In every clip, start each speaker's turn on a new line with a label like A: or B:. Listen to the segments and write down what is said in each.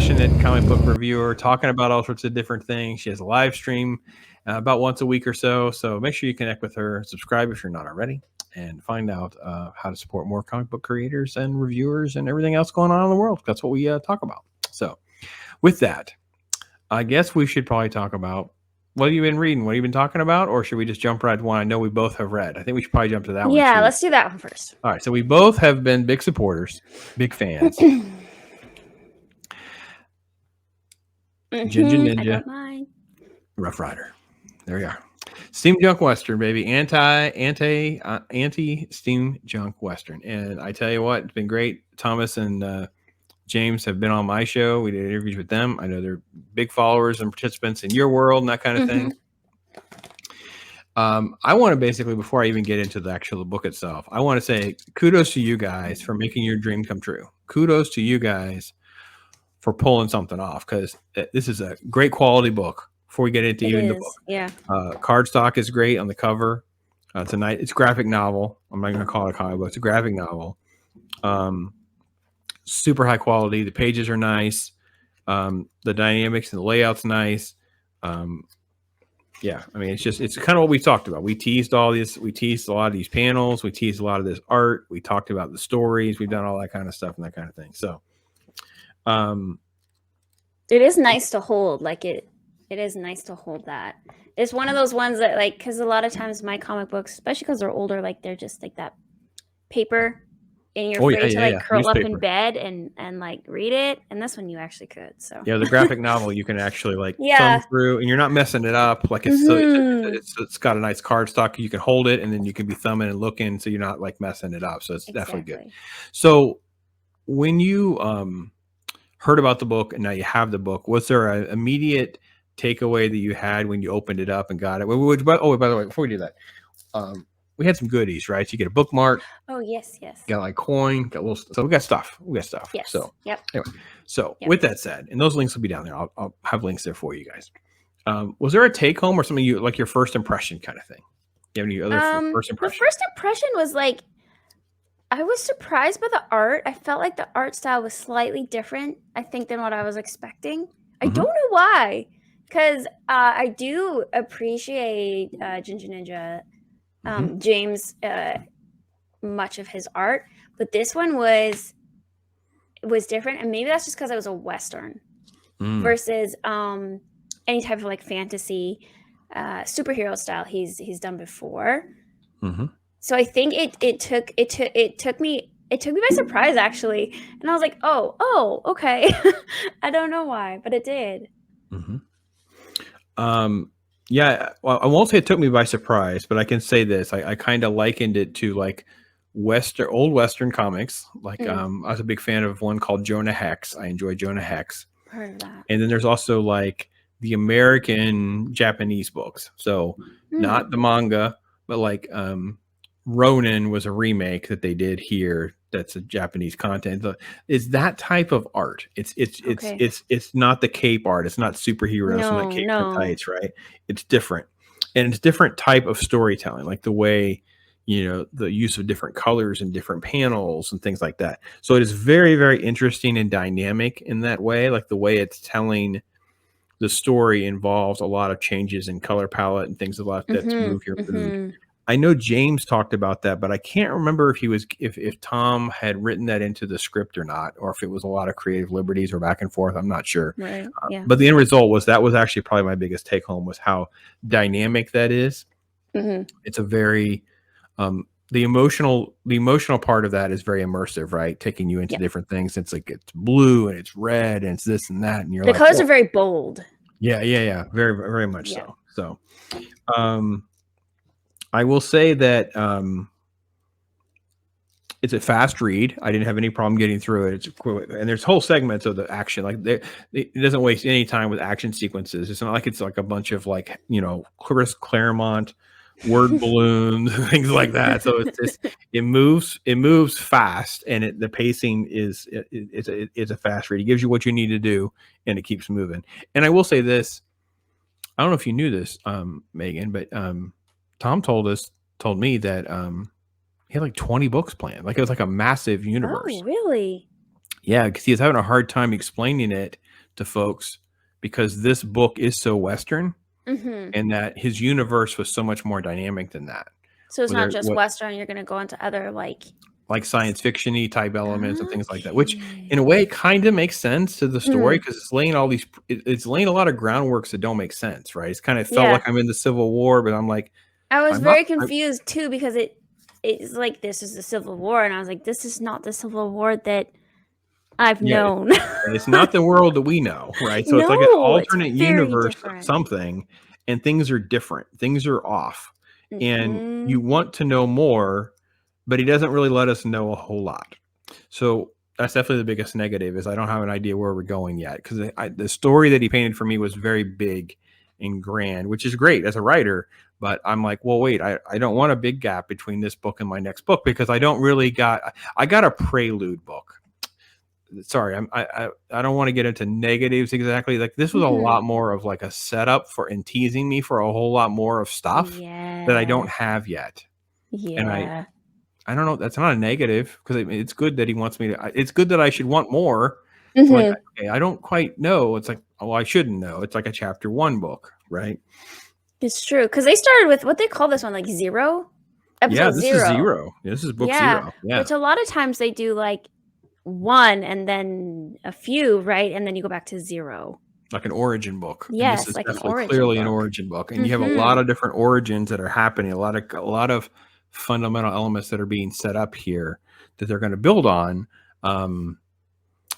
A: passionate comic book reviewer talking about all sorts of different things. She has a live stream about once a week or so. So make sure you connect with her, subscribe if you're not already, and find out how to support more comic book creators and reviewers and everything else going on in the world. That's what we talk about. So with that, I guess we should probably talk about what have you been reading? What have you been talking about? Or should we just jump right to one I know we both have read? I think we should probably jump to that one.
B: Yeah, let's do that one first.
A: All right. So we both have been big supporters, big fans. Ginger Ninja, Rough Rider. There we are. Steam Junk Western, baby. Anti Steam Junk Western. And I tell you what, it's been great. Thomas and James have been on my show. We did interviews with them. I know they're big followers and participants in your world and that kind of thing. I want to basically, before I even get into the actual book itself, I want to say kudos to you guys for making your dream come true. Kudos to you guys for pulling something off, because this is a great quality book. Before we get into the book,
B: yeah,
A: cardstock is great on the cover. Tonight, it's a graphic novel. I'm not going to call it a comic book. It's a graphic novel. Super high quality. The pages are nice. The dynamics and the layout's nice. Yeah, I mean, it's kind of what we talked about. We teased all this. We teased a lot of these panels. We teased a lot of this art. We talked about the stories. We've done all that kind of stuff and that kind of thing. So,
B: it is nice to hold. Like it is nice to hold that. It's one of those ones that, like, because a lot of times my comic books, especially because they're older, like they're just like that paper. And you're afraid to like curl up in bed and like read it. And this one you actually could. So
A: yeah, the graphic novel you can actually like thumb through, and you're not messing it up. Like it's got a nice cardstock. You can hold it, and then you can be thumbing and looking, so you're not like messing it up. So it's definitely good. So when you heard about the book and now you have the book, was there an immediate takeaway that you had when you opened it up and got it? By the way, before we do that, we had some goodies, right? So you get a bookmark.
B: Oh, yes.
A: Got like coin, got little. So we got stuff.
B: Yes.
A: So anyway, with that said, and those links will be down there. I'll have links there for you guys. Was there a take home or something you like your first impression kind of thing? Do you have any other first impression?
B: The first impression was like, I was surprised by the art. I felt like the art style was slightly different, I think, than what I was expecting. I don't know why, because I do appreciate Ginger Ninja. James, much of his art, but this one was different, and maybe that's just because it was a Western versus any type of like fantasy superhero style he's done before. So I think it took me by surprise, actually, and I was like, oh okay. I don't know why, but it did.
A: Yeah, well, I won't say it took me by surprise, but I can say this. I kind of likened it to like old Western comics. Like I was a big fan of one called Jonah Hex. I enjoy Jonah Hex.
B: Heard of that.
A: And then there's also like the American Japanese books. So not the manga, but like Ronin was a remake that they did here. That's a Japanese content. It's that type of art. It's not the cape art. It's not superheroes and the cape and tights, right? It's different, and it's different type of storytelling, like the way, the use of different colors and different panels and things like that. So it is very, very interesting and dynamic in that way. Like the way it's telling the story involves a lot of changes in color palette and things like that to move your mood. I know James talked about that, but I can't remember if Tom had written that into the script or not, or if it was a lot of creative liberties or back and forth. I'm not sure.
B: Right.
A: But the end result was actually probably my biggest take home was how dynamic that is. It's a very the emotional part of that is very immersive, right? Taking you into different things. It's like it's blue and it's red and it's this and that, and you're
B: the colors are very bold.
A: Yeah, very, very much so. So, I will say that it's a fast read. I didn't have any problem getting through it. And there's whole segments of the action. Like it doesn't waste any time with action sequences. It's not like it's like a bunch of like, Chris Claremont word balloons, things like that. So it's just, it moves fast, and the pacing is a fast read. It gives you what you need to do, and it keeps moving. And I will say this, I don't know if you knew this, Megan, but Tom told me that he had like 20 books planned. Like it was like a massive universe.
B: Oh, really?
A: Yeah, because he was having a hard time explaining it to folks because this book is so Western, and that his universe was so much more dynamic than that.
B: So it's not just Western. You're going to go into other like
A: science fiction-y type elements and things like that, which in a way kind of makes sense to the story because it's laying it's laying a lot of groundworks that don't make sense, right? It's kind of felt like I'm in the Civil War, but I'm like,
B: I was very confused too because it's like this is the Civil War, and I was like, this is not the Civil War that I've known.
A: It's not the world that we know, right? So it's like an alternate universe of something, and things are different. Things are off, and you want to know more, but he doesn't really let us know a whole lot. So that's definitely the biggest negative is I don't have an idea where we're going yet because the story that he painted for me was very big and grand, which is great as a writer. But I'm like, well, wait, I don't want a big gap between this book and my next book because I don't really I got a prelude book. Sorry, I don't want to get into negatives exactly. Like this was a lot more of like a setup for and teasing me for a whole lot more of stuff that I don't have yet. And I don't know. That's not a negative because it's good that he wants me to. It's good that I should want more. Like, okay, I don't quite know. It's like, oh, I shouldn't know. It's like a chapter 1 book, right?
B: It's true because they started with what they call this one, like 0.
A: Episode this is 0. This is book 0. Yeah,
B: which a lot of times they do like 1 and then a few, right? And then you go back to 0.
A: Like an origin book.
B: Yes,
A: this is
B: like
A: definitely clearly an origin book, and you have a lot of different origins that are happening. A lot of fundamental elements that are being set up here that they're going to build on.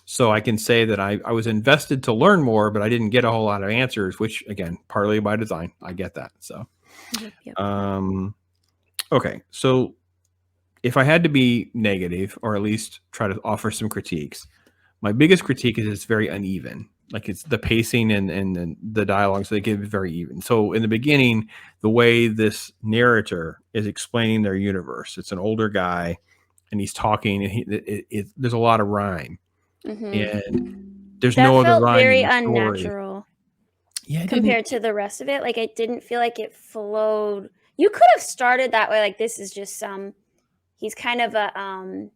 A: So I can say that I was invested to learn more, but I didn't get a whole lot of answers, which again, partly by design. I get that. So, okay. So if I had to be negative or at least try to offer some critiques, my biggest critique is it's very uneven. Like it's the pacing and the dialogue, so they get very even. So in the beginning, the way this narrator is explaining their universe, it's an older guy, and he's talking, and there's a lot of rhyme, and there's no other rhyme.
B: Very unnatural. Yeah, compared to the rest of it, like it didn't feel like it flowed. You could have started that way, like this is just he's kind of a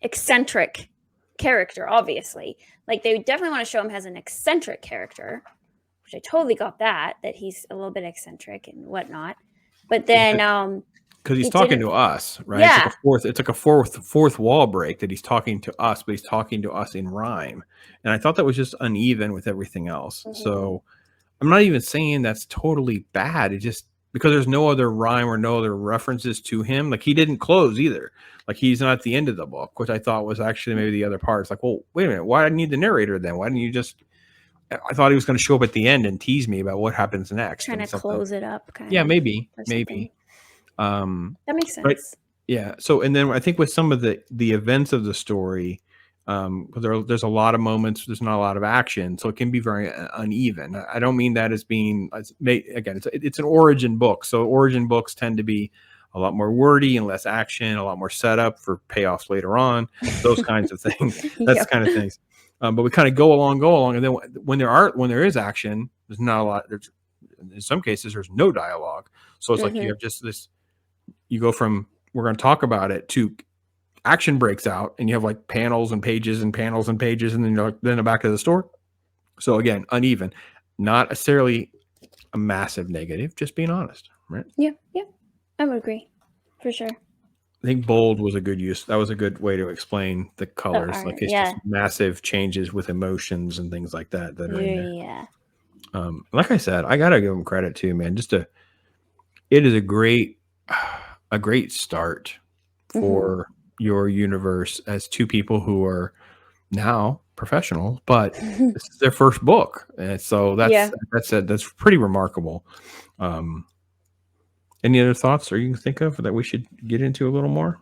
B: eccentric character, obviously. Like they definitely want to show him as an eccentric character, which I totally got that he's a little bit eccentric and whatnot. But then
A: because he's talking to us, right?
B: Yeah.
A: It's like a fourth wall break that he's talking to us, but he's talking to us in rhyme. And I thought that was just uneven with everything else. So I'm not even saying that's totally bad. It just because there's no other rhyme or no other references to him. Like he didn't close either. Like he's not at the end of the book, which I thought was actually maybe the other part. It's like, well, wait a minute. Why do I need the narrator then? Why didn't you just? I thought he was going to show up at the end and tease me about what happens next.
B: Trying to close it up.
A: Maybe.
B: That makes sense.
A: But, yeah. So, and then I think with some of the events of the story, because there's a lot of moments, there's not a lot of action, so it can be very uneven. I don't mean that as being again, it's an origin book, so origin books tend to be a lot more wordy and less action, a lot more setup for payoffs later on, those kinds of things. That's kind of things. But we kind of go along, and then when there is action, there's not a lot. In some cases, there's no dialogue, so it's like you have just this. You go from we're going to talk about it to action breaks out, and you have like panels and pages and panels and pages, and then back to the story. So again, uneven, not necessarily a massive negative, just being honest, right?
B: Yeah, I would agree for sure.
A: I think bold was a good use. That was a good way to explain the colors. Like it's just massive changes with emotions and things like that are in there.
B: Yeah.
A: Like I said, I gotta give them credit too, man. It is a great start for your universe as two people who are now professional, but this is their first book, and so that's pretty remarkable. Any other thoughts or you can think of that we should get into a little more?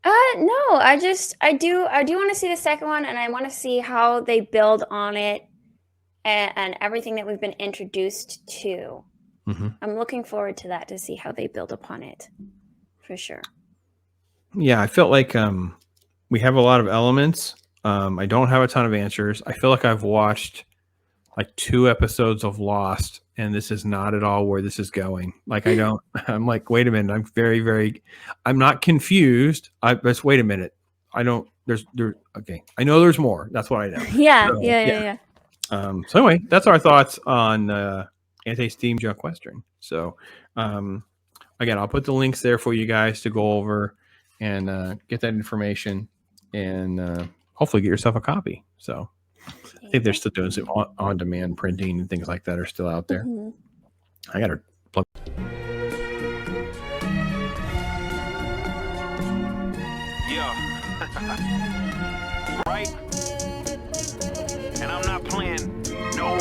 B: No, I do want to see the second one, and I want to see how they build on it and everything that we've been introduced to. I'm looking forward to that, to see how they build upon it, for sure.
A: Yeah, I felt like we have a lot of elements. I don't have a ton of answers. I feel like I've watched like 2 episodes of Lost, and this is not at all where this is going. Like I'm like, wait a minute. I'm I'm not confused. Just wait a minute. Okay. I know there's more. That's what I know.
B: Yeah.
A: So anyway, that's our thoughts on Ante Steam Junk Western. So again, I'll put the links there for you guys to go over and get that information and hopefully get yourself a copy. So I think they're still doing some on-demand printing and things like that are still out there. I got to plug.
C: Yeah. Right? And I'm not playing no